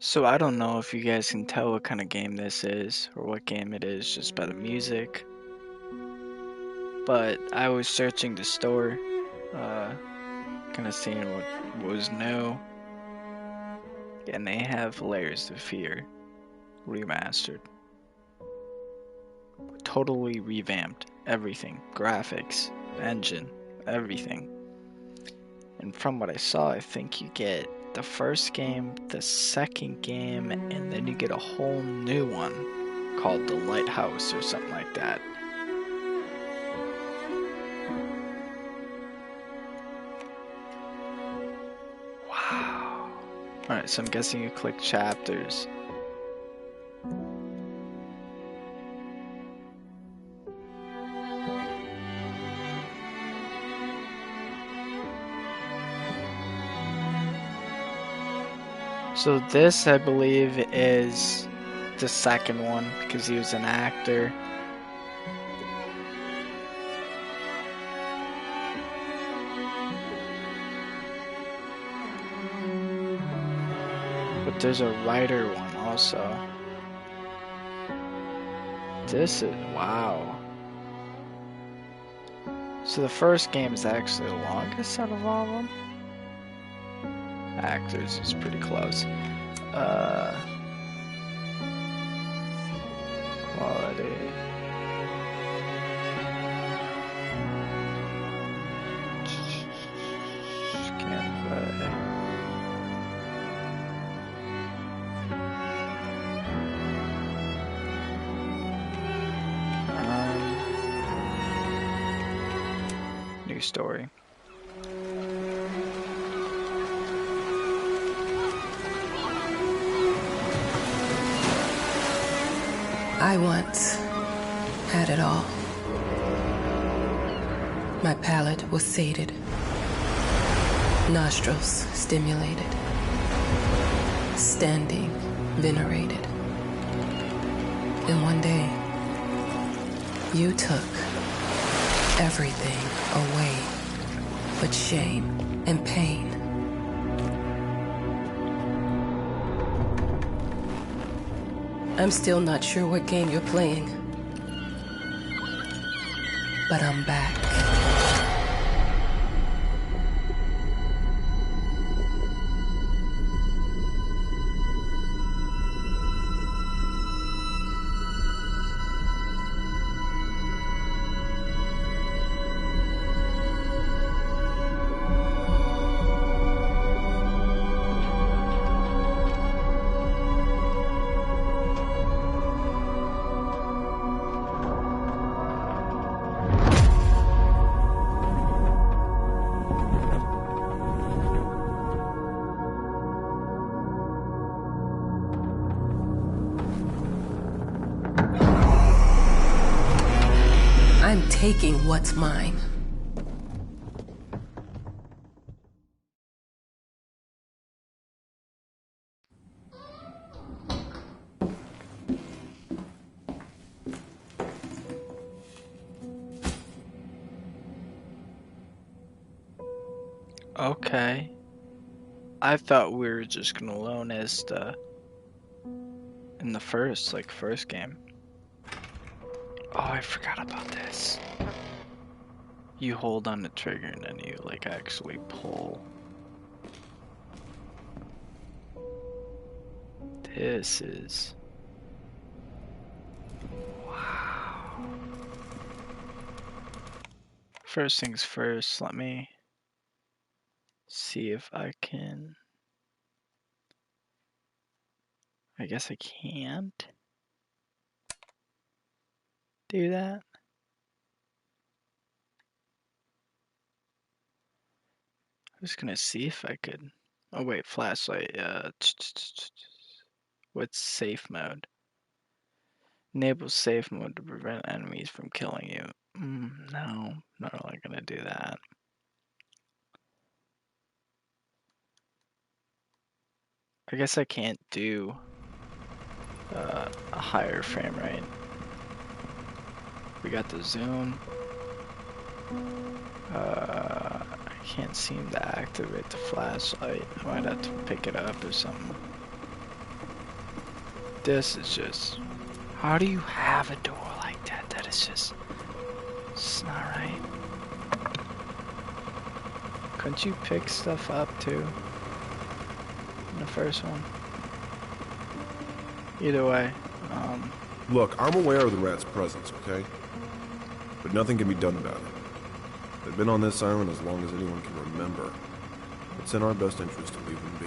So I don't know if you guys can tell what kind of game this is or what game it is just by the music, but I was searching the store, uh, kind of seeing what was new, and they have Layers of Fear remastered, totally revamped, everything, graphics, engine, everything. And from what I saw, I think you get the first game, the second game, and then you get a whole new one called The Lighthouse or something like that. Wow. Alright, so I'm guessing you click chapters. So this, I believe, is the second one because he was an actor. But there's a writer one also. This is, wow. So the first game is actually the longest out of all of them. Actors is pretty close. Quality. Gameplay. New story. I once had it all. My palate was sated, nostrils stimulated, standing venerated. And one day, you took everything away but shame and pain. I'm still not sure what game you're playing, but I'm back. I'm taking what's mine. Okay. I thought we were just gonna loan as the in the first game. Oh, I forgot about this. You hold on the trigger and then you like actually pull. This is wow. First things first, let me see if I can. I guess I can't do that. I was gonna see if I could. Oh wait, flashlight. What's safe mode? Enable safe mode to prevent enemies from killing you. No, not really gonna do that. I guess I can't do a higher frame rate. We got the zoom. I can't seem to activate the flashlight. I might have to pick it up or something. This is just... How do you have a door like that? That is just... It's not right. Couldn't you pick stuff up too? In the first one? Either way, Look, I'm aware of the rat's presence, okay? But nothing can be done about it. They've been on this island as long as anyone can remember. It's in our best interest to leave them be.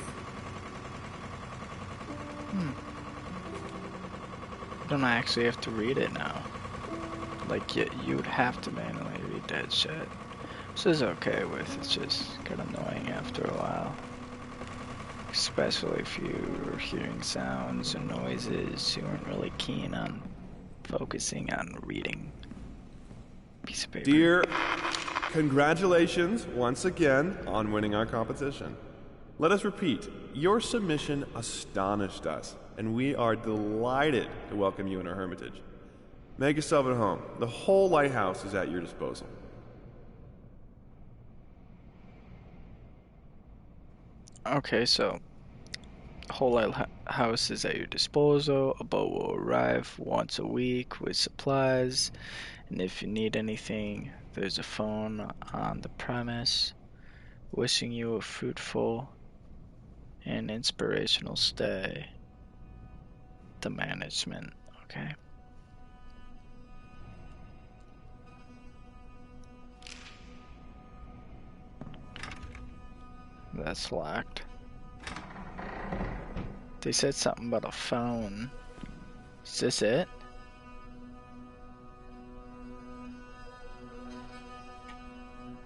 don't actually have to read it now. Like, you would have to manually read that shit. This is okay with, it's just kind of annoying after a while. Especially if you were hearing sounds and noises, you weren't really keen on focusing on reading a piece of paper. Dear, congratulations once again on winning our competition. Let us repeat, your submission astonished us, and we are delighted to welcome you in our hermitage. Make yourself at home. The whole lighthouse is at your disposal. Okay, so whole lighthouse is at your disposal. A boat will arrive once a week with supplies, and if you need anything, there's a phone on the premise. Wishing you a fruitful and inspirational stay. The management, okay. That's locked. They said something about a phone. Is this it?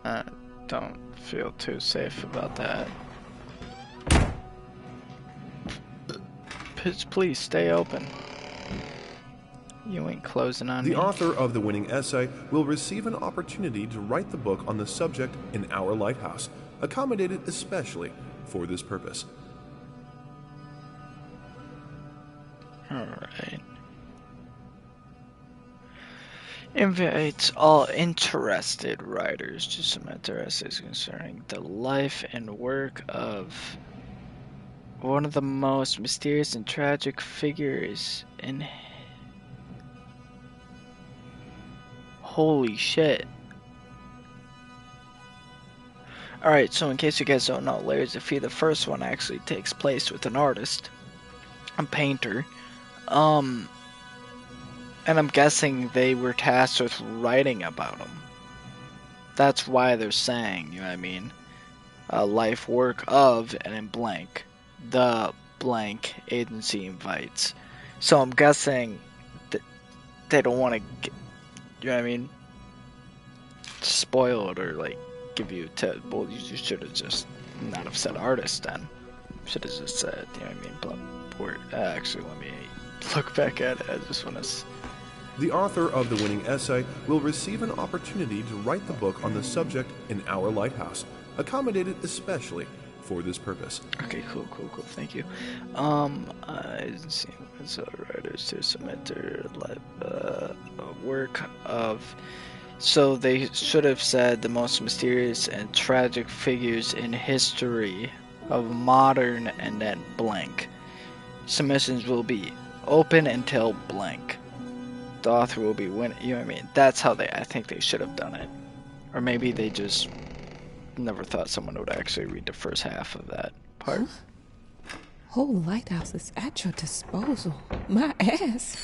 I don't feel too safe about that. Please stay open. You ain't closing on me. The author of the winning essay will receive an opportunity to write the book on the subject in our lighthouse, accommodated especially for this purpose. Alright. Invites all interested writers to submit their essays concerning the life and work of one of the most mysterious and tragic figures in... Holy shit. Alright, so in case you guys don't know, Layers of Fear, the first one actually takes place with an artist, a painter. And I'm guessing they were tasked with writing about him. That's why they're saying, you know what I mean? Life work of, and in blank, the blank agency invites. So I'm guessing that they don't want to, you know what I mean? Spoil it or like give you well, you should have just not have said artist then. Should have just said, you know what I mean? Actually, let me look back at it. I just want to. The author of the winning essay will receive an opportunity to write the book on the subject in our lighthouse, accommodated especially for this purpose. Okay, cool. Thank you. Agency writers to submit their work of. So they should have said the most mysterious and tragic figures in history of modern, and then blank. Submissions will be open until blank. The author will be winning. You know what I mean? That's how I think they should have done it. Or maybe they just never thought someone would actually read the first half of that part. Whole lighthouse is at your disposal. My ass.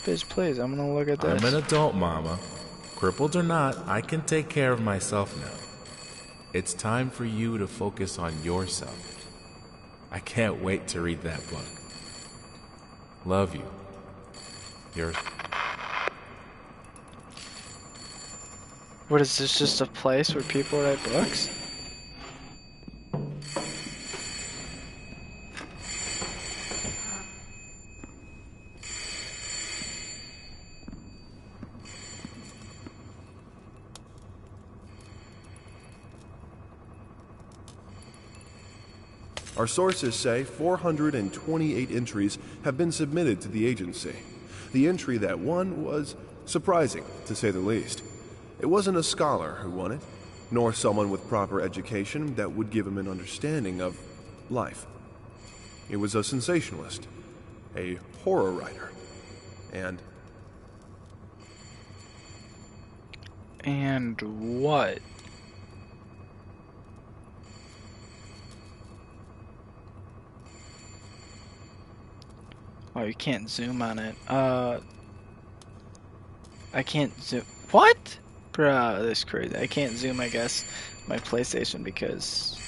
Bitch, please, I'm gonna look at this. I'm an adult, Mama. Crippled or not, I can take care of myself now. It's time for you to focus on yourself. I can't wait to read that book. Love you. Yours. What is this, just a place where people write books? Our sources say 428 entries have been submitted to the agency. The entry that won was surprising, to say the least. It wasn't a scholar who won it, nor someone with proper education that would give him an understanding of life. He was a sensationalist, a horror writer, and what? Oh, you can't zoom on it. I can't zoom. What? Bruh, that's crazy. I can't zoom, I guess, my PlayStation because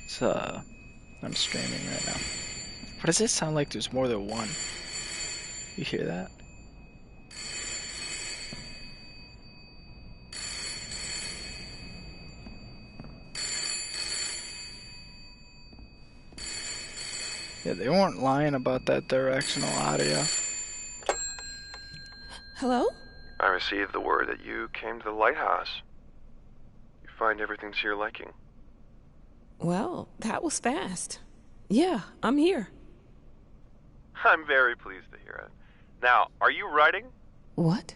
it's, I'm streaming right now. What does it sound like there's more than one? You hear that? Yeah, they weren't lying about that directional audio. Hello? I received the word that you came to the lighthouse. You find everything to your liking. Well, that was fast. Yeah, I'm here. I'm very pleased to hear it. Now, are you writing? What?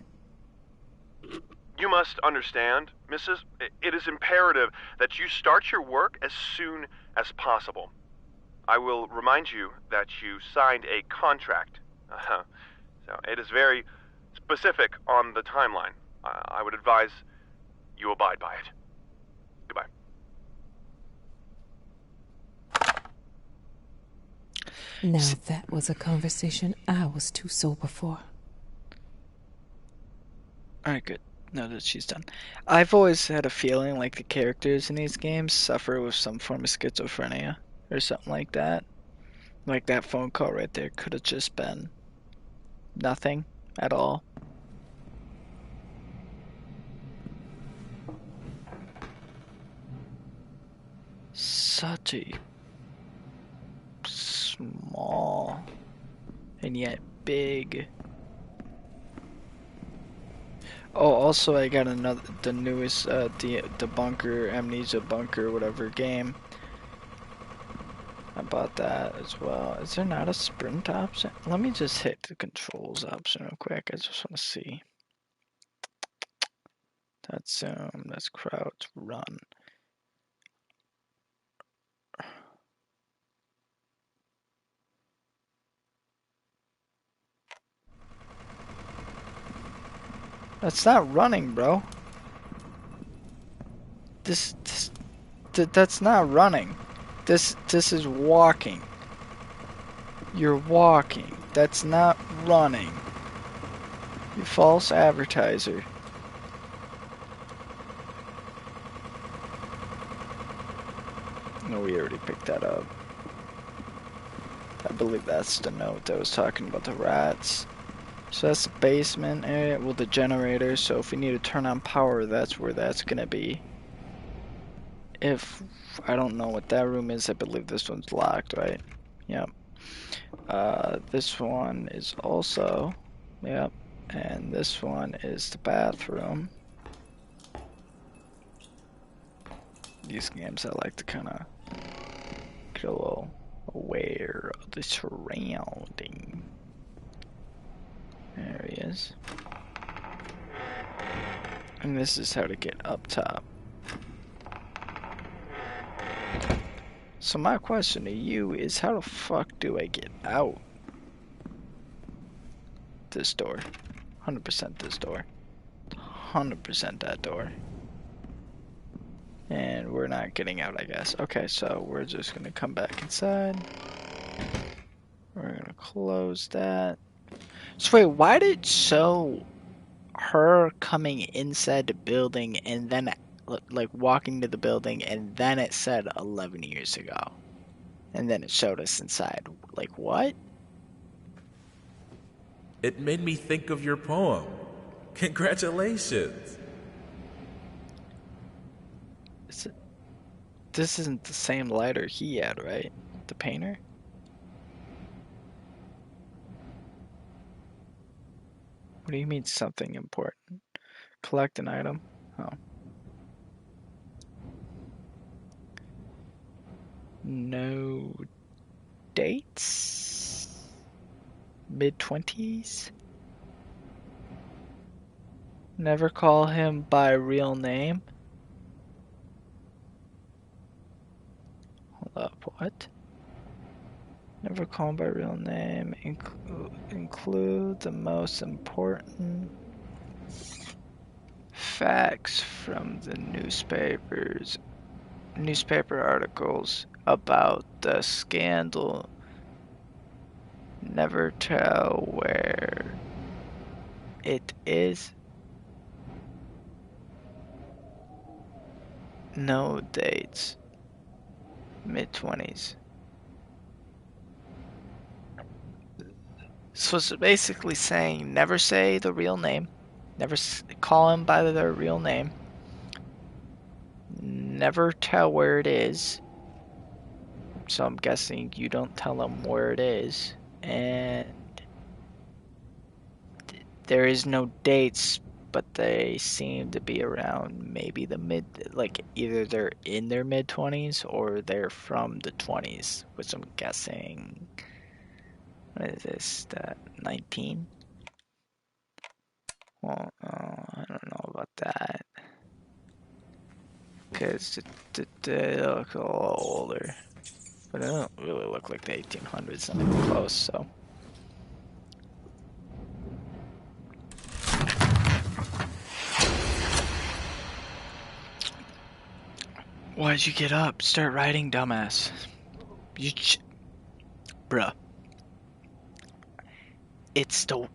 You must understand, Mrs. It is imperative that you start your work as soon as possible. I will remind you that you signed a contract. So it is very specific on the timeline. I would advise you abide by it. Goodbye. Now that was a conversation I was too sober for. Alright, good. Now that she's done. I've always had a feeling like the characters in these games suffer with some form of schizophrenia or something like that. Like that phone call right there could have just been nothing at all. Such a small and yet big. Oh, also I got the newest the bunker, amnesia bunker, whatever game. I bought that as well. Is there not a sprint option? Let me just hit the controls option real quick. I just want to see. That's zoom. That's crouch. Run. That's not running, bro. That's not running. This is walking. You're walking. That's not running. You false advertiser. No, we already picked that up. I believe that's the note that was talking about the rats. So that's the basement area. Well, the generator. So if we need to turn on power, that's where that's gonna be. If I don't know what that room is, I believe this one's locked, right? Yep. This one is also, yep. And this one is the bathroom. These games I like to kind of get a little aware of the surrounding. There he is. And this is how to get up top. So my question to you is, how the fuck do I get out? This door. 100% this door. 100% that door. And we're not getting out, I guess. Okay, so we're just gonna come back inside. We're gonna close that. So wait, why did it show her coming inside the building and then like walking to the building and then it said 11 years ago? And then it showed us inside. Like what? It made me think of your poem. Congratulations. This isn't the same lighter he had, right? The painter? What do you mean something important? Collect an item? Oh. No dates? Mid-20s? Never call him by real name? What? Never call him by real name. Include the most important facts from the newspaper articles about the scandal. Never tell where it is. No dates. Mid-20s. So it's basically saying never say the real name. Never call him by their real name. Never tell where it is. So I'm guessing you don't tell them where it is. And there is no dates, but they seem to be around maybe the like either they're in their mid-20s or they're from the 20s, which I'm guessing, what is this, 19? Well, I don't know about that, because they look a little older, but they don't really look like the 1800s, not even close, so. Why'd you get up? Start writing, dumbass. Bruh. It's the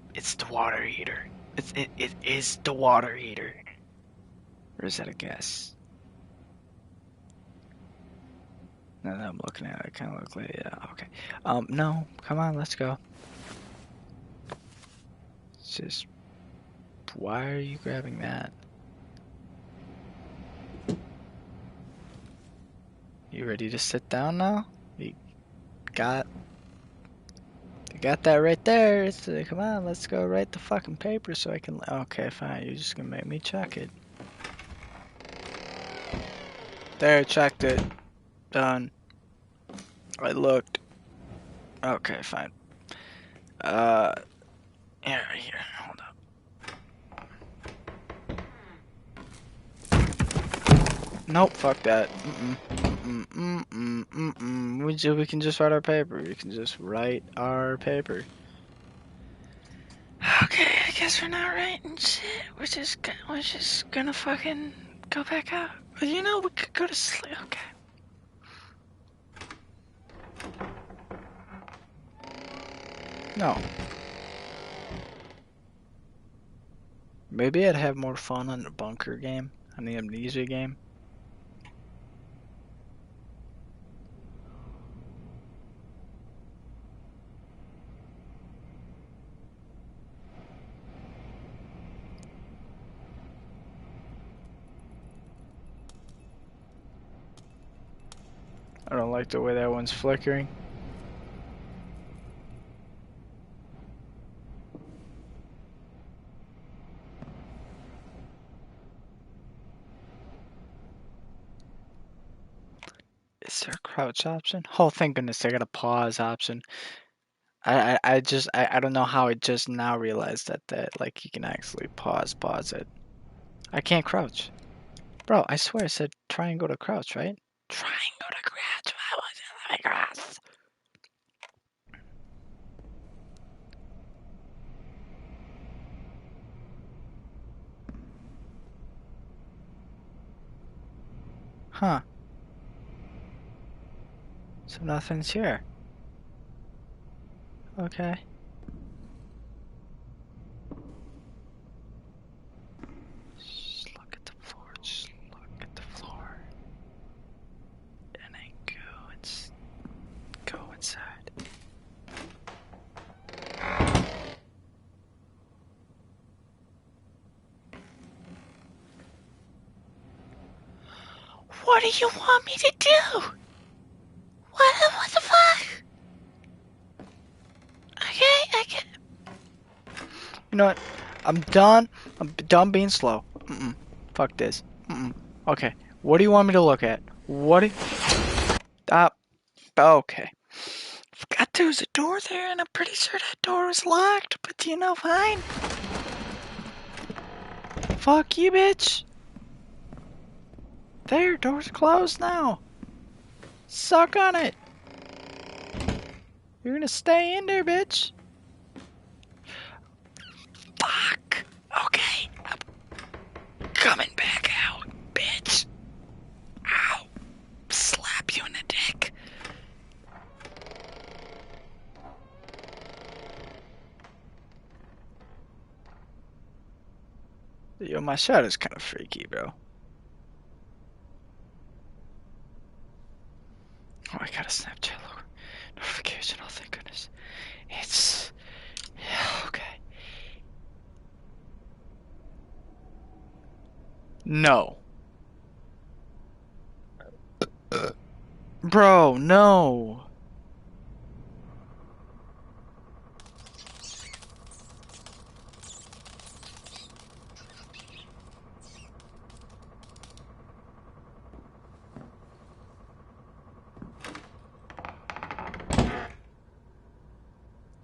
water heater. It is the water heater. Or is that a guess? Now that I'm looking at it, kind of look like, yeah, okay. No, come on, let's go. It's just, why are you grabbing that? You ready to sit down now? You got that right there. Come on, let's go write the fucking paper so I can. Okay, fine. You're just gonna make me check it. There, checked it. Done. I looked. Okay, fine. Here, hold up. Nope, fuck that. We can just write our paper. We can just write our paper. Okay, I guess we're not writing shit. We're just gonna fucking go back out. But you know, we could go to sleep. Okay. No. Maybe I'd have more fun on the bunker game, on the amnesia game. I don't like the way that one's flickering. Is there a crouch option? Oh, thank goodness, I got a pause option. I don't know how I just now realized that like you can actually pause it. I can't crouch. Bro, I swear I said try and go to crouch, right? Try and go to crouch. Why was it like crouch? Huh. So nothing's here. Okay. Just look at the floor. Just look at the floor. And then go inside. What do you want me to do? What the fuck? Okay, I can. You know what? I'm done. I'm done being slow. Fuck this. Okay. What do you want me to look at? What do you... Okay. Forgot there was a door there, and I'm pretty sure that door was locked, but you know, fine. Fuck you, bitch. There, door's closed now. Suck on it. You're gonna stay in there, bitch. Fuck. Okay. I'm coming back out, bitch. Ow. Slap you in the dick. Yo, my shadow's kind of freaky, bro. Oh, I got a Snapchat notification. Oh, thank goodness. It's... Yeah, okay. No. Bro, no.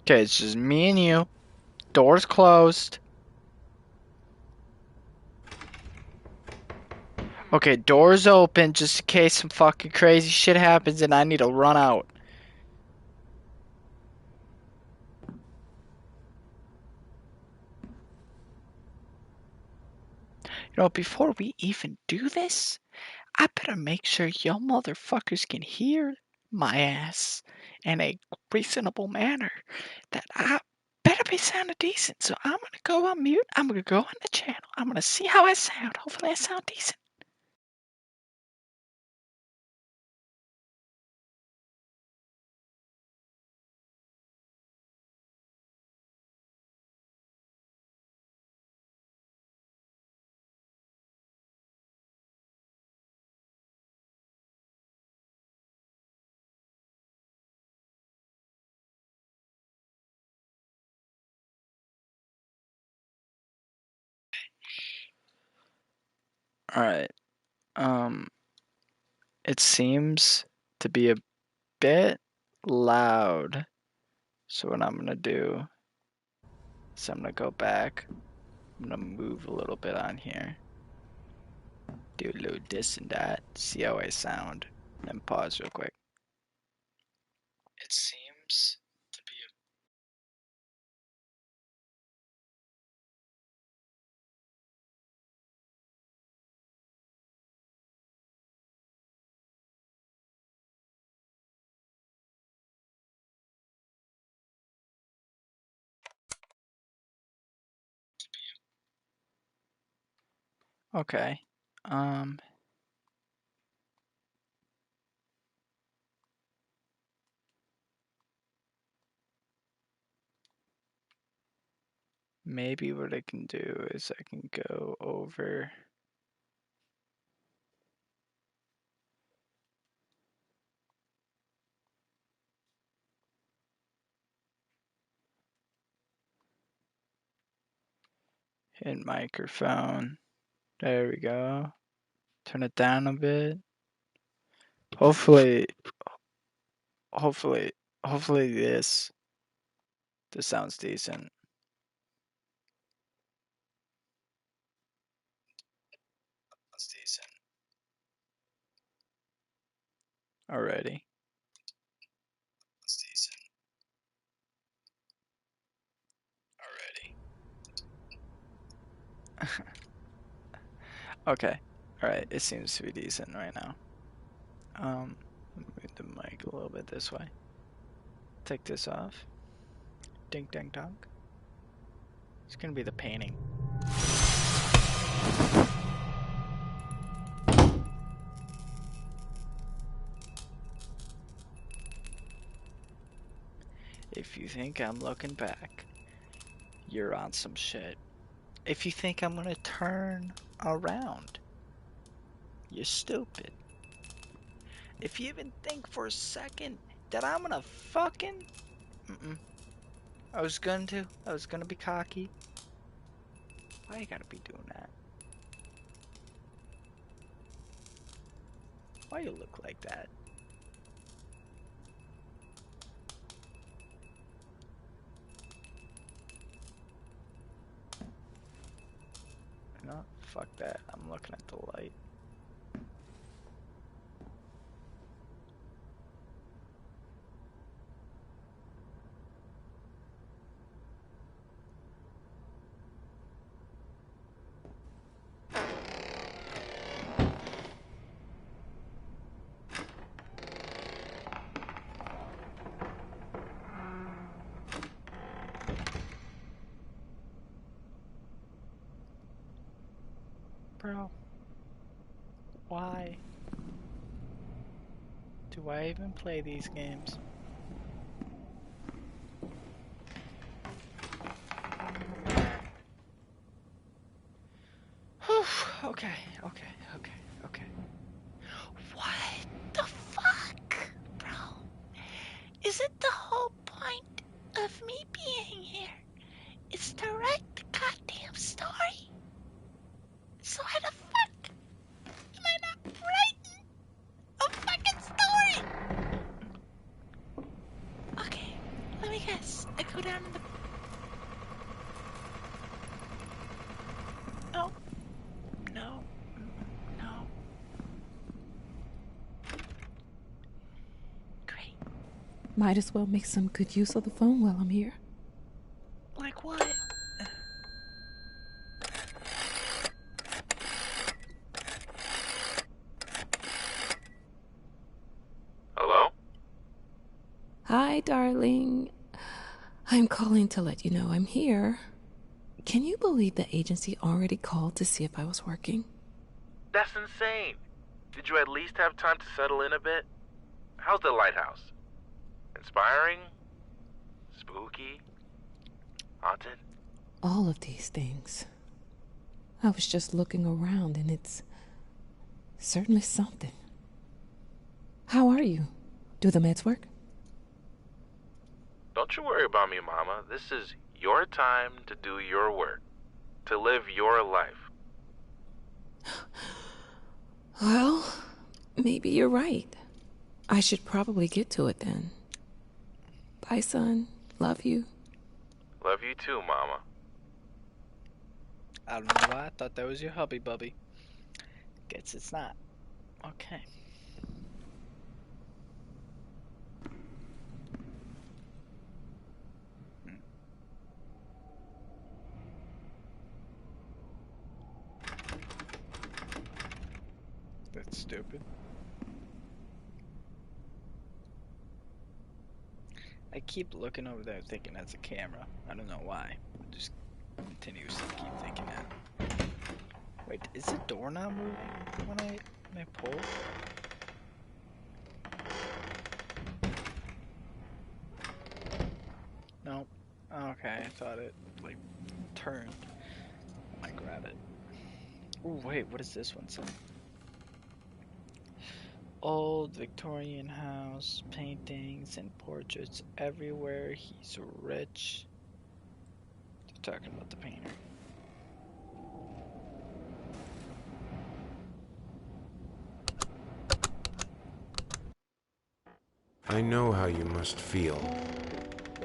Okay, it's just me and you. Door's closed. Okay, door's open just in case some fucking crazy shit happens and I need to run out. You know, before we even do this, I better make sure y'all motherfuckers can hear my ass in a reasonable manner. That I better be sounding decent. So I'm gonna go on mute. I'm gonna go on the channel. I'm gonna see how I sound. Hopefully I sound decent. Alright. Um, it seems to be a bit loud. So what I'm gonna do is I'm gonna go back. I'm gonna move a little bit on here. Do a little this and that. See how I sound. Then pause real quick. It seems to be okay. Um, maybe what I can do is I can go over. Hit microphone. There we go. Turn it down a bit. Hopefully, hopefully, hopefully this sounds decent. That's decent. Already. That's decent. Already. Okay. Alright, it seems to be decent right now. Move the mic a little bit this way. Take this off. Ding dang dong. It's gonna be the painting. If you think I'm looking back, you're on some shit. If you think I'm gonna turn around, you're stupid. If you even think for a second that I'm gonna fucking... I was gonna be cocky. Why you gotta be doing that? Why you look like that? No, fuck that. I'm looking at the light. Why do I even play these games? Whew, okay. What the fuck, bro? Is it the whole point of me being here? Is to write the goddamn story? So why the fuck am I not writing a fucking story? Okay, let me guess. I go down in the... No. Great. Might as well make some good use of the phone while I'm here. Like what? Hello? Hi, darling. I'm calling to let you know I'm here. Can you believe the agency already called to see if I was working? That's insane. Did you at least have time to settle in a bit? How's the lighthouse? Inspiring? Spooky? Haunted? All of these things. I was just looking around and it's certainly something. How are you? Do the meds work? Don't you worry about me, Mama. This is your time to do your work. To live your life. Well, maybe you're right. I should probably get to it then. Bye, son. Love you. Love you too, Mama. I don't know why I thought that was your hubby bubby. Guess it's not. Okay. That's stupid. I keep looking over there thinking that's a camera. I don't know why. I just continuously keep thinking that. Wait, is the door not moving when I pull? Nope. Okay, I thought it like turned. I grab it. Ooh, wait, what does this one say? Old Victorian house, paintings and portraits everywhere. He's rich. They're talking about the painter. I know how you must feel.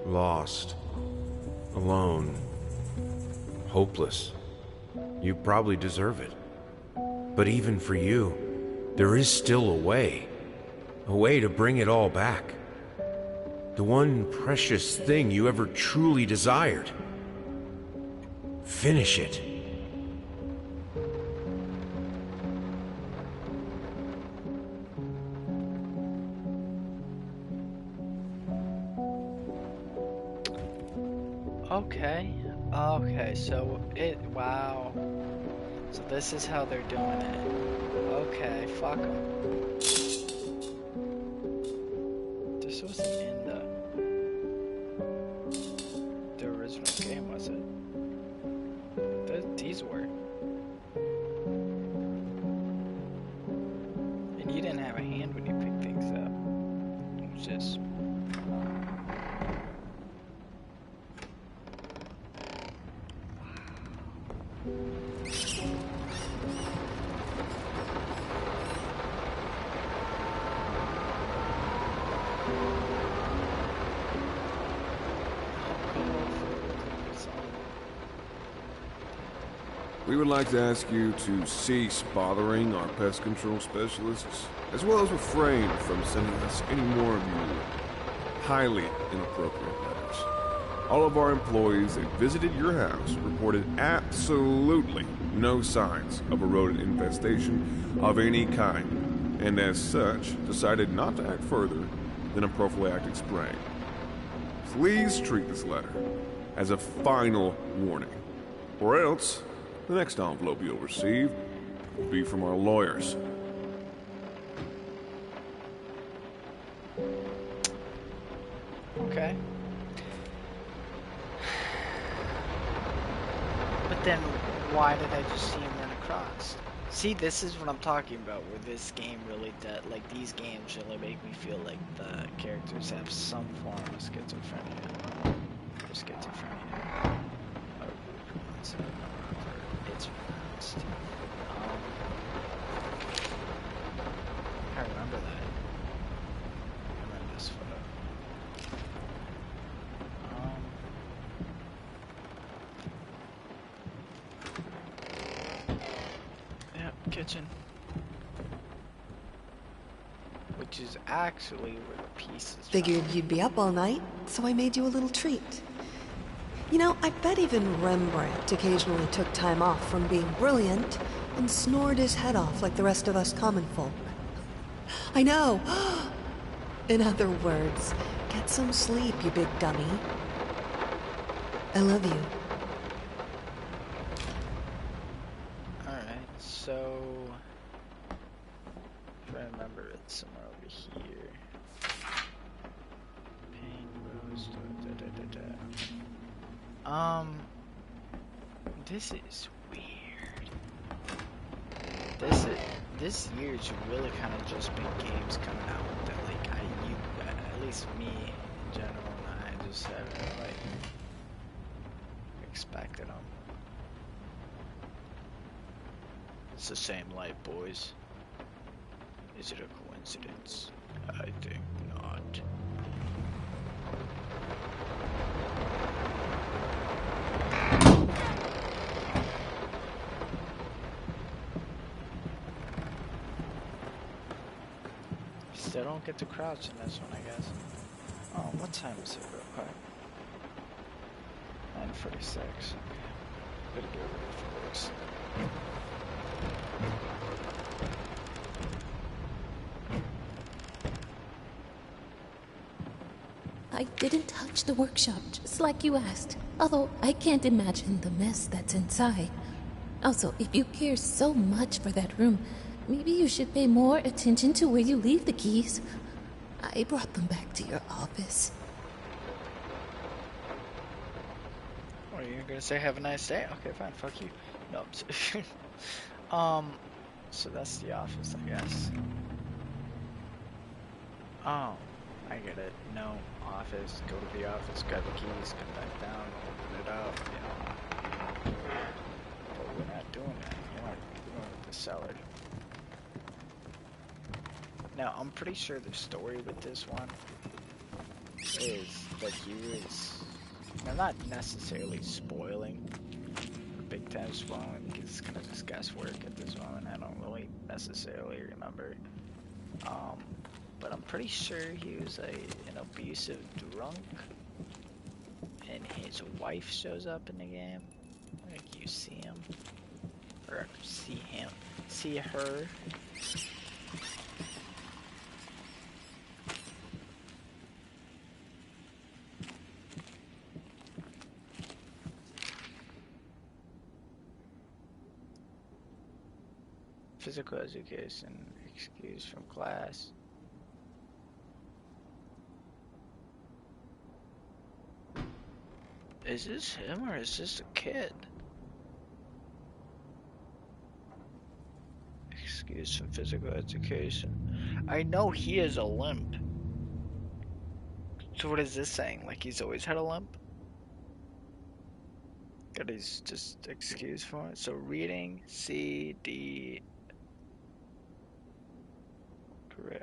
Lost. Alone. Hopeless. You probably deserve it. But even for you, there is still a way. A way to bring it all back. The one precious thing you ever truly desired. Finish it. Okay, so wow. So this is how they're doing it. Okay, fuck 'em. This wasn't in the original game, was it? These were. And you didn't have a hand when you picked things up. It was just... We would like to ask you to cease bothering our pest control specialists, as well as refrain from sending us any more of your highly inappropriate letters. All of our employees that visited your house reported absolutely no signs of a rodent infestation of any kind, and as such, decided not to act further than a prophylactic spray. Please treat this letter as a final warning, or else the next envelope you'll receive will be from our lawyers. why did I just see him run across? See, this is what I'm talking about, where this game really does, like, these games really make me feel like the characters have some form of schizophrenia. Or schizophrenia. Or it's pronounced. I remember that. I remember this photo. Yep, kitchen. Which is actually where the piece is Figured found. you'd be up all night, so I made you a little treat. You know, I bet even Rembrandt occasionally took time off from being brilliant and snored his head off like the rest of us common folk. I know! In other words, get some sleep, you big dummy. I love you. Alright, so if I remember it's somewhere over here. Pain rose. This is weird. This year's really kind of just been games coming out that like at least me in general, and I just haven't like expected them. It's the same light, boys. Is it a coincidence? I think not. Still don't get to crouch in this one, I guess. Oh, what time is it real quick? 9:46. Better get ready for this. I didn't touch the workshop, just like you asked. Although I can't imagine the mess that's inside. Also, if you care so much for that room, maybe you should pay more attention to where you leave the keys. I brought them back to your office. What, are you gonna say have a nice day? Okay, fine, fuck you. No, I'm sorry. So that's the office, I guess. Oh, I get it. No, office, go to the office, grab the keys, come back down, open it up, you know. But we're not doing that. We're going with the cellar. Now, I'm pretty sure the story with this one is that he was... I'm not necessarily spoiling, big time spoiling, because it's kind of just guesswork at this moment. I don't really necessarily remember. But I'm pretty sure he was an abusive drunk, and his wife shows up in the game. Like you see him, or see her. Physical education, excused from class. Is this him or is this a kid? Excused from physical education. I know he has a limp. So what is this saying? Like he's always had a limp? That he's just excused for it? So reading, C, D,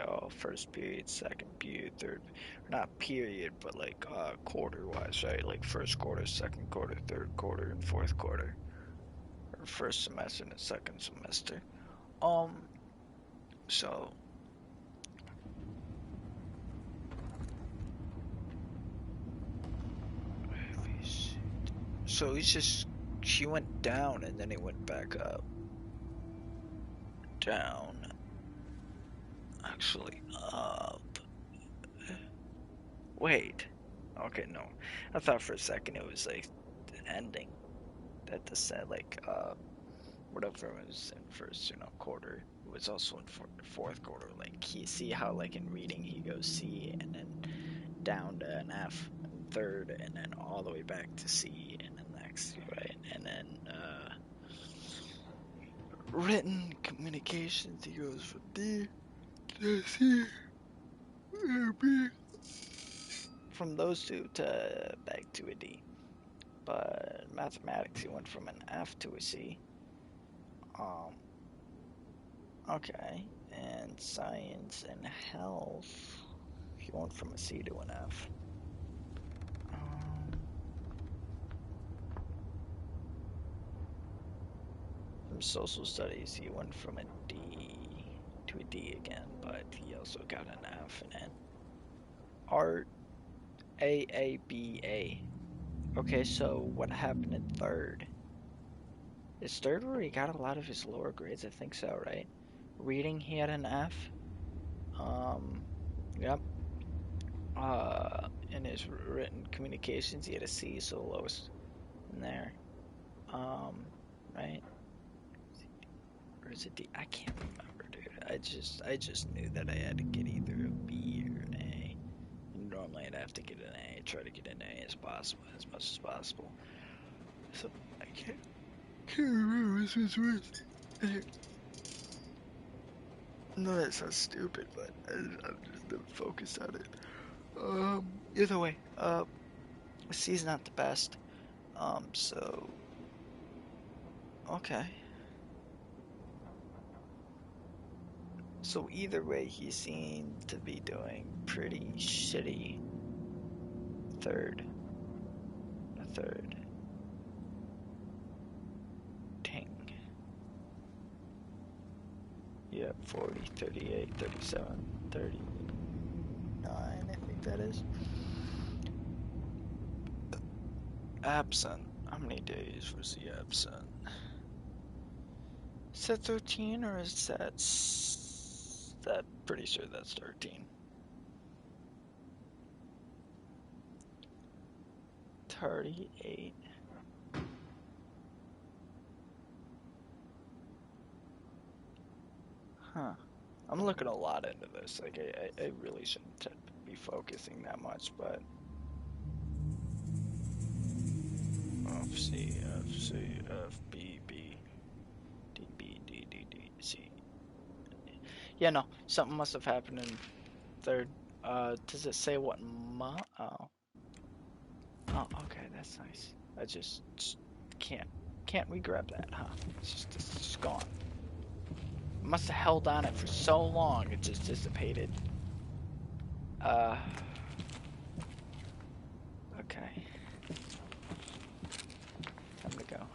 all first period, second period, third, not period, but like quarter wise, right? Like first quarter, second quarter, third quarter, and fourth quarter. Or first semester and the second semester. So he's just, she went down and then he went back up. Down. Actually, up. Wait. Okay, no. I thought for a second it was like the ending. That the set, like, whatever was in first, quarter, it was also in fourth quarter. Like, see how, like, in reading he goes C and then down to an F, and third, and then all the way back to C, and then next, right? And then, written communications, he goes from D to C to B. From those two to back to a D. But mathematics, he went from an F to a C. Okay. And science and health, he went from a C to an F. From social studies, he went from a D to a D again, but he also got an F. And then art, A, B, A. Okay, so what happened in third? Is third where he got a lot of his lower grades? I think so, right? Reading, he had an F. Yep. In his written communications, he had a C, so lowest in there. Right? Or is it D? I can't remember, dude. I just knew that I had to get either a B or an A. And normally I'd have to get an A, try to get an A as much as possible. So I can't remember which was worse. No, that sounds stupid, but I'm just not focused on it. Either way, C's not the best. So okay. So either way, he seemed to be doing pretty shitty. Third. Ting. Yep, 40, 38, 37, 39, I think that is. Absent. How many days was he absent? Is that 13 or is that pretty sure that's 13. 38. Huh. I'm looking a lot into this. Like, I really shouldn't be focusing that much, but F, C, F, B, B, D, B, D, D, D, C. Yeah, no. Something must have happened in third. Does it say what month? Oh. Oh, okay, that's nice. I just can't we grab that, huh? It's just gone. Must have held on it for so long, it just dissipated. Okay. Time to go.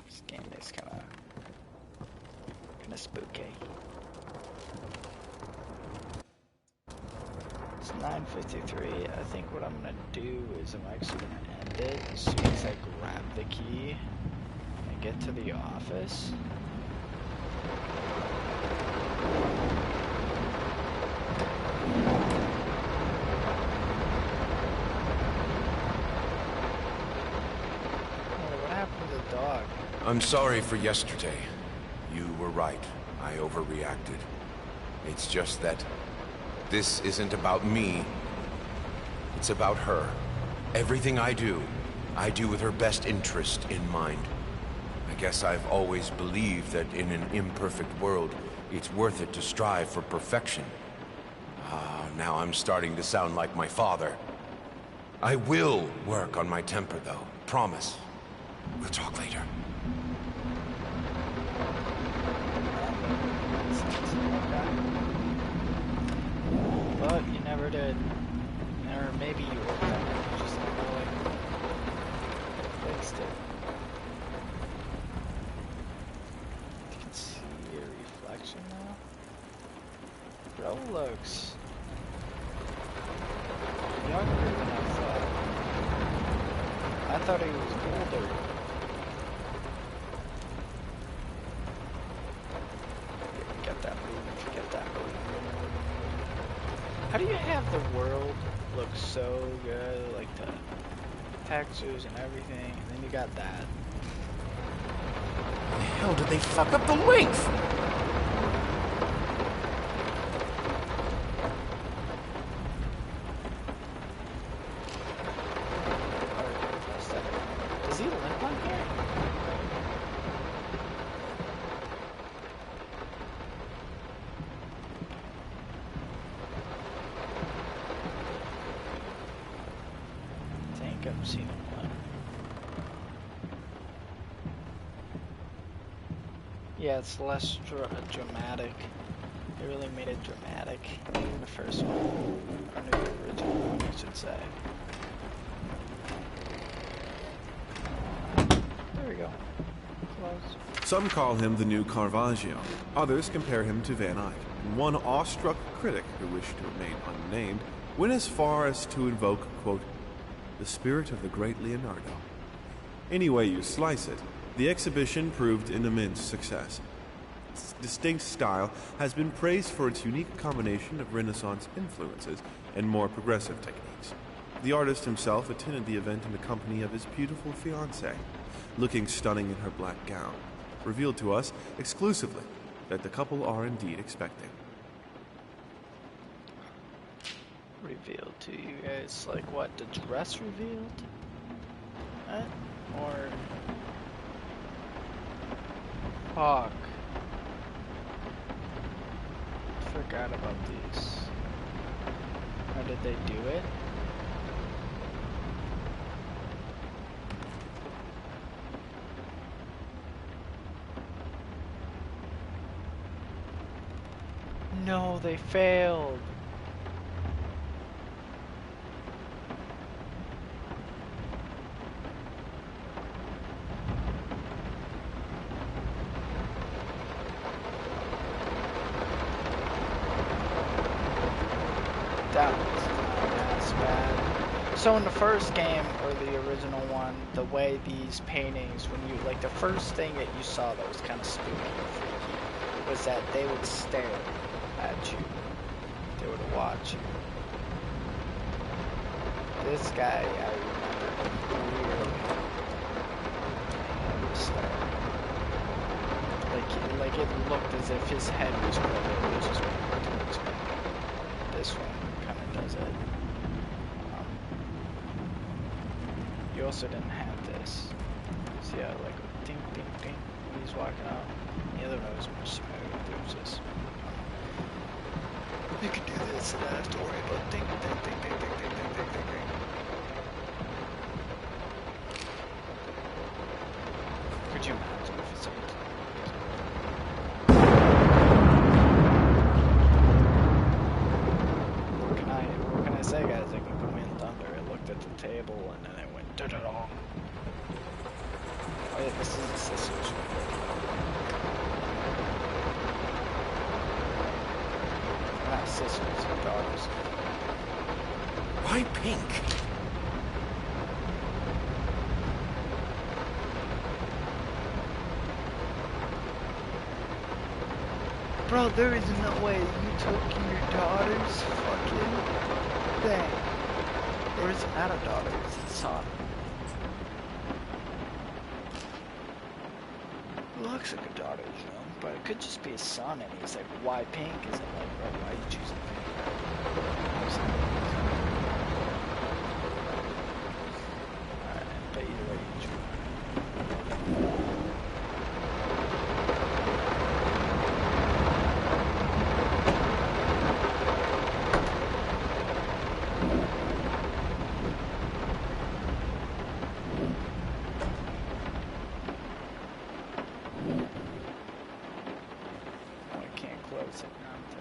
This game is kinda spooky. It's 9:53. I think what I'm gonna do is I'm actually gonna end it as soon as I grab the key and get to the office. What happened to the dog? I'm sorry for yesterday. You were right. I overreacted. It's just that this isn't about me. It's about her. Everything I do with her best interest in mind. I guess I've always believed that in an imperfect world, it's worth it to strive for perfection. Now I'm starting to sound like my father. I will work on my temper, though. Promise. We'll talk later. But you never did. Or maybe you worked on it, you just never like fixed it. You can see your reflection now. Bro looks younger than I thought. I thought he was older. Get that move, get that move. How do you have the world look so good, like the textures and everything, and then you got that? How the hell did they fuck up the length? Does he live on here? I think I've seen him one. Yeah, it's less dramatic. They really made it dramatic in the first one. Or the original one, I should say. There we go. Close. Some call him the new Caravaggio. Others compare him to Van Eyck. And one awestruck critic who wished to remain unnamed went as far as to invoke, quote, the spirit of the great Leonardo. Any way you slice it, the exhibition proved an immense success. Its distinct style has been praised for its unique combination of Renaissance influences and more progressive techniques. The artist himself attended the event in the company of his beautiful fiancée, looking stunning in her black gown, revealed to us exclusively that the couple are indeed expecting. Revealed to you guys, like what, the dress revealed? Huh? Or... Fuck. Forgot about these. How did they do it? No, they failed. That's bad. So in the first game, or the original one, the way these paintings, when you, like the first thing that you saw that was kind of spooky and freaky, was that they would stare at you. They would watch you. This guy, I remember, weird. He would stare. Like it looked as if his head was rolling. He was just moving towards me. This one kind of does it. You also didn't have this. See how like ding ding ding when he's walking out. The other one was more smooth. It was just you can do this and I have to worry about ding ding ding ding ding ding ding ding ding ding. Could you imagine if it's something? What can I say, guys? I can come in thunder. I looked at the table and then I went da-da-da. Oh yeah, this is the sisters. Not sisters, they're daughters. Why pink? Bro, there is no way you took your daughter's fucking thing. Or is it not a daughter, it's a son. Looks like a daughter, you know, but it could just be a son, and he's like, why pink? Is it like, bro, why are you choosing pink? Alright, but either way, you choose.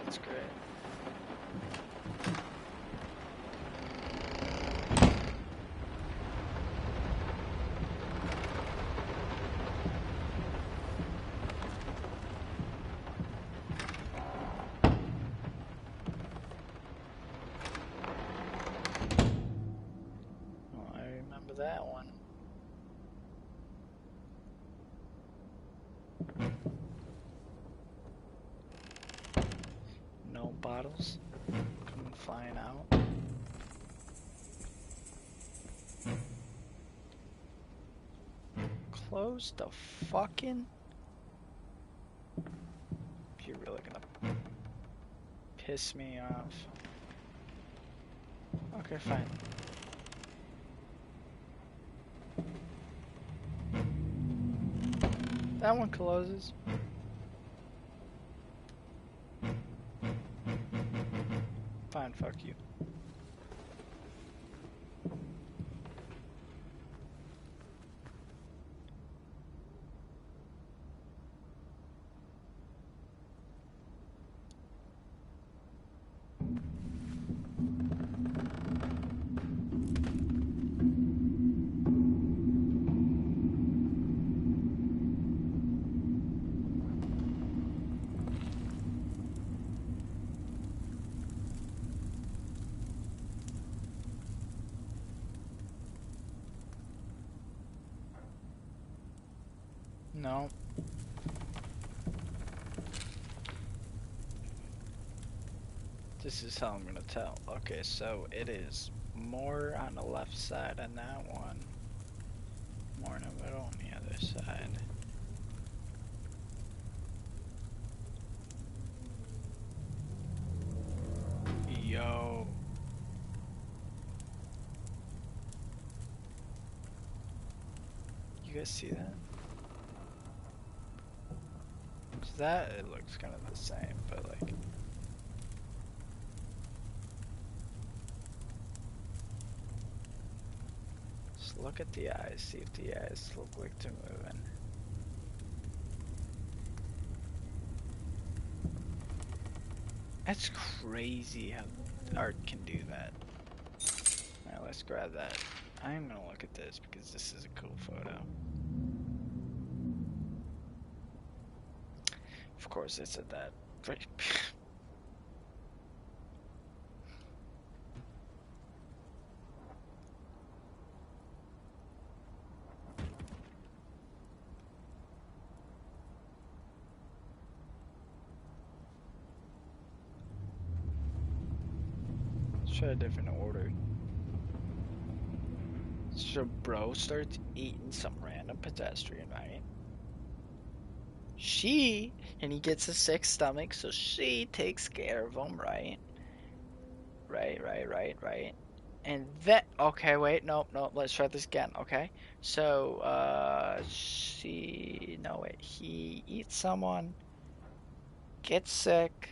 That's great. Oh, I remember that one. No bottles coming flying out. Close the fucking... You're really gonna piss me off. Okay, fine. That one closes. Fine, fuck you. No. This is how I'm gonna tell. Okay, so it is more on the left side on that one. More in the middle on the other side. Yo. You guys see that? So that, it looks kind of the same, but like... Just look at the eyes, see if the eyes look like they're moving. That's crazy how art can do that. Alright, let's grab that. I'm gonna look at this because this is a cool photo. Of course I said that. Let's try a different order. So bro starts eating some random pedestrian, right? And he gets a sick stomach, so she takes care of him, right? Right. And then, okay, wait, nope, let's try this again, okay? So, he eats someone, gets sick.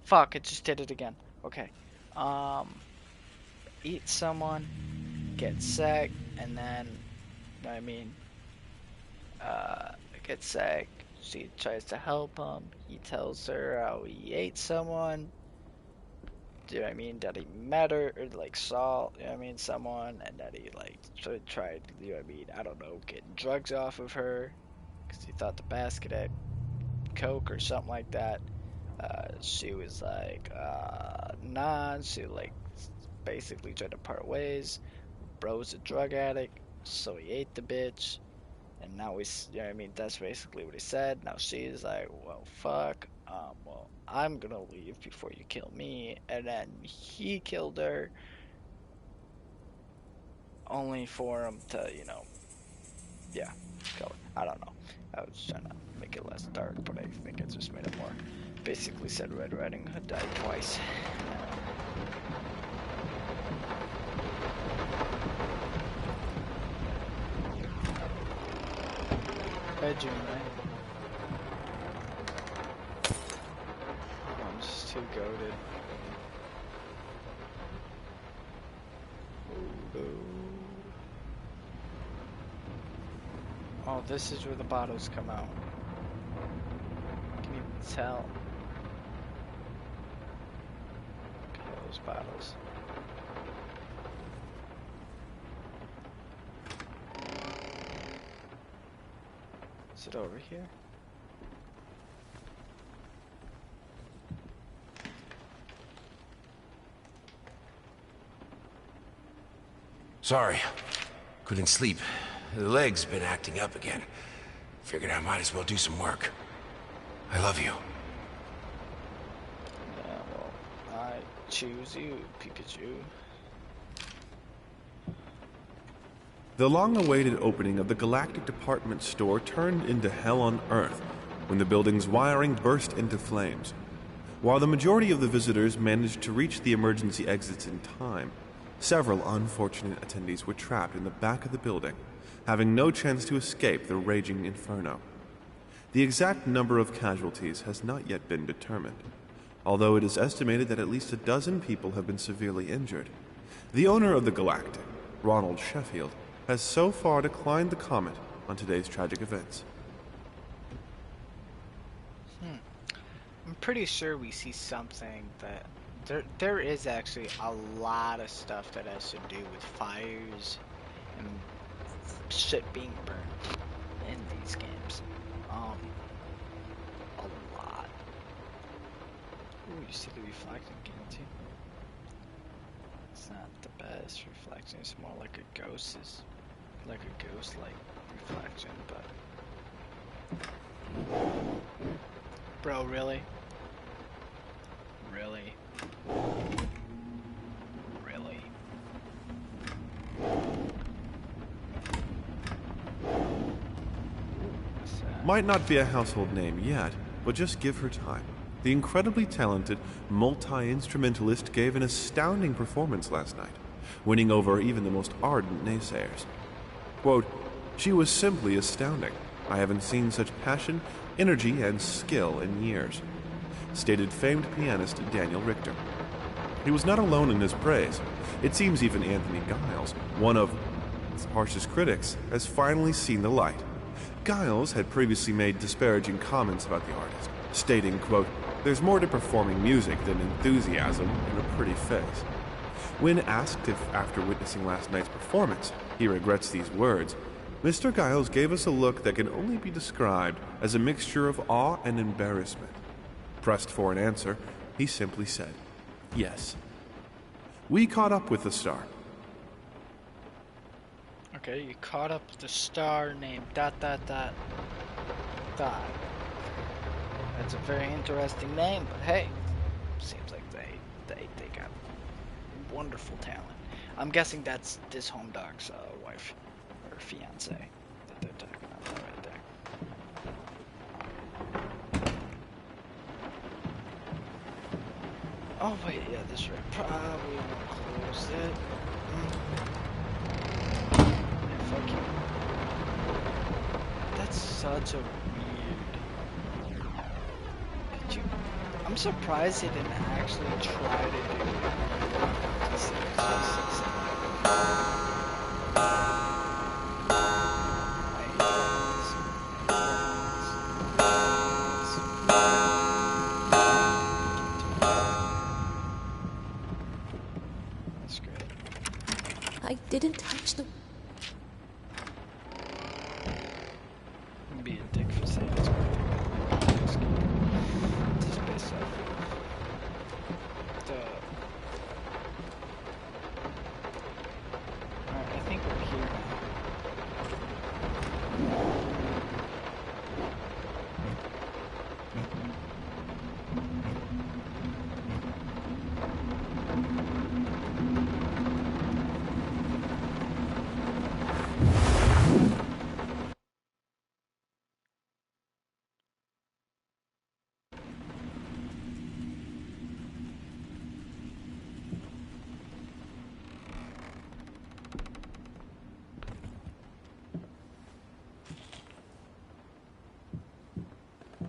Fuck, it just did it again. Okay. Eats someone, gets sick, and then, you know what I mean? Gets sick. She tries to help him. He tells her how he ate someone. Do you know what I mean? That he met her, or like saw, you know what I mean, someone, and that he like tried, you know what I mean, I don't know, getting drugs off of her, because he thought the basket had coke or something like that. She was like, nah, she like basically tried to part ways. Bro's a drug addict, so he ate the bitch. And now he's, you know what I mean, that's basically what he said. Now she's like, well, fuck, well, I'm gonna leave before you kill me. And then he killed her, only for him to, you know, yeah, kill her. I don't know. I was trying to make it less dark, but I think I just made it more. Basically said Red Riding Hood died twice. Bedroom, right? I'm just too goated. Oh, this is where the bottles come out. Can you tell? Okay, those bottles. Is it over here? Sorry. Couldn't sleep. The leg's been acting up again. Figured I might as well do some work. I love you. Yeah, well, I choose you, Pikachu. The long-awaited opening of the Galactic Department store turned into hell on Earth when the building's wiring burst into flames. While the majority of the visitors managed to reach the emergency exits in time, Several unfortunate attendees were trapped in the back of the building, having no chance to escape the raging inferno. The exact number of casualties has not yet been determined, although it is estimated that at least a dozen people have been severely injured. The owner of the Galactic, Ronald Sheffield, has so far declined to comment on today's tragic events. I'm pretty sure we see something that there is actually a lot of stuff that has to do with fires and shit being burned in these games. A lot. Ooh, you see the reflecting again too. It's not the best reflection. It's more like a ghost ghost-like reflection, but bro, really? Really? Really? Might not be a household name yet, but just give her time. The incredibly talented multi-instrumentalist gave an astounding performance last night, winning over even the most ardent naysayers. Quote, "She was simply astounding. I haven't seen such passion, energy, and skill in years," stated famed pianist Daniel Richter. He was not alone in his praise. It seems even Anthony Giles, one of its harshest critics, has finally seen the light. Giles had previously made disparaging comments about the artist, stating, quote, "There's more to performing music than enthusiasm and a pretty face." When asked if, after witnessing last night's performance, he regrets these words, Mr. Giles gave us a look that can only be described as a mixture of awe and embarrassment. Pressed for an answer, he simply said, "Yes." We caught up with the star. Okay, you caught up with the star named ... That's a very interesting name, but hey, seems like they got wonderful talent. I'm guessing that's this home dog's wife or fiance that they're talking about right there. Oh wait, yeah, this right. Probably won't close it. Yeah, fuck you. That's such a weird. Could you? I'm surprised they didn't actually try to do That's great. I didn't touch the... I'm being a dick for saying it's great. Just based off the... Alright, I think we're here now.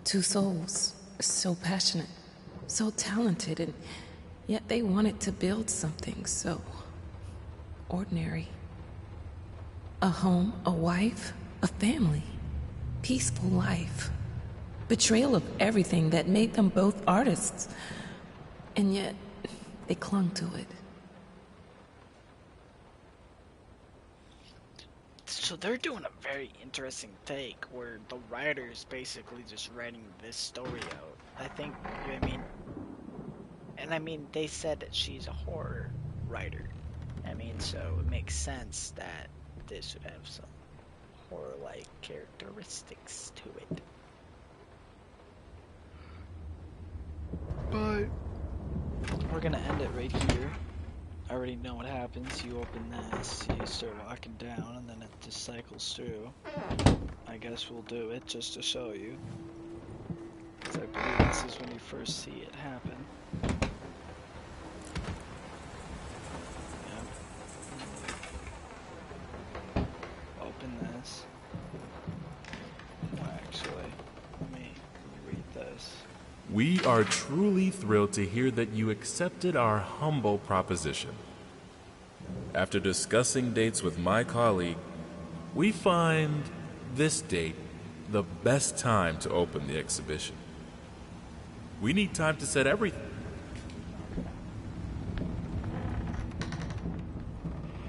Two souls, so passionate, so talented, and yet they wanted to build something so ordinary. A home, a wife, a family, peaceful life. Betrayal of everything that made them both artists, and yet they clung to it. So they're doing a very interesting take where the writer is basically just writing this story out. I think, you know what I mean? And I mean, they said that she's a horror writer. I mean, so it makes sense that this would have some horror-like characteristics to it. But we're gonna end it right here. I already know what happens. You open this, you start walking down, and then it just cycles through. I guess we'll do it just to show you. Because I believe this is when you first see it happen. Yep. We are truly thrilled to hear that you accepted our humble proposition. After discussing dates with my colleague, we find this date the best time to open the exhibition. We need time to set everything.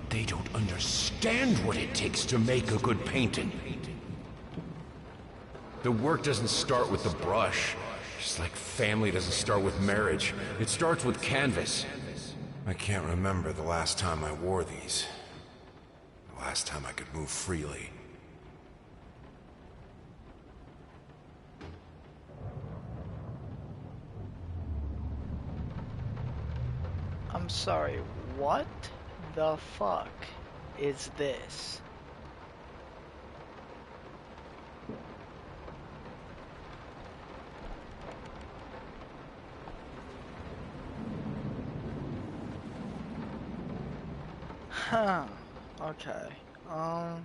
They don't understand what it takes to make a good painting. The work doesn't start with the brush. Just like family doesn't start with marriage. It starts with canvas. I can't remember the last time I wore these. The last time I could move freely. I'm sorry, what the fuck is this? Huh, okay, alright,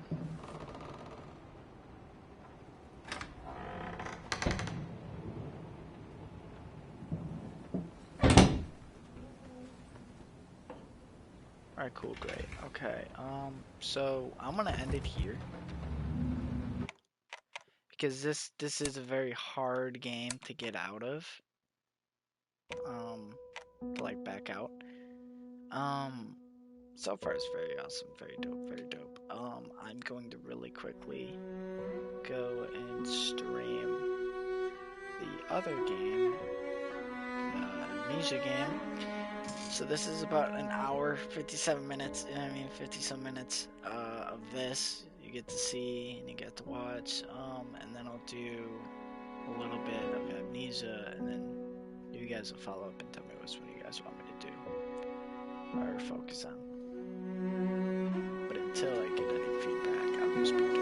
cool, great. Okay, so I'm gonna end it here because this is a very hard game to get out of. To like back out. So far it's very awesome, very dope, very dope. I'm going to really quickly go and stream the other game, the Amnesia game. So this is about an hour, 57 minutes, I mean 50 some minutes of this. You get to see and you get to watch, and then I'll do a little bit of Amnesia, and then you guys will follow up and tell me which one you guys want me to do or focus on. But until I get any feedback, I'll just be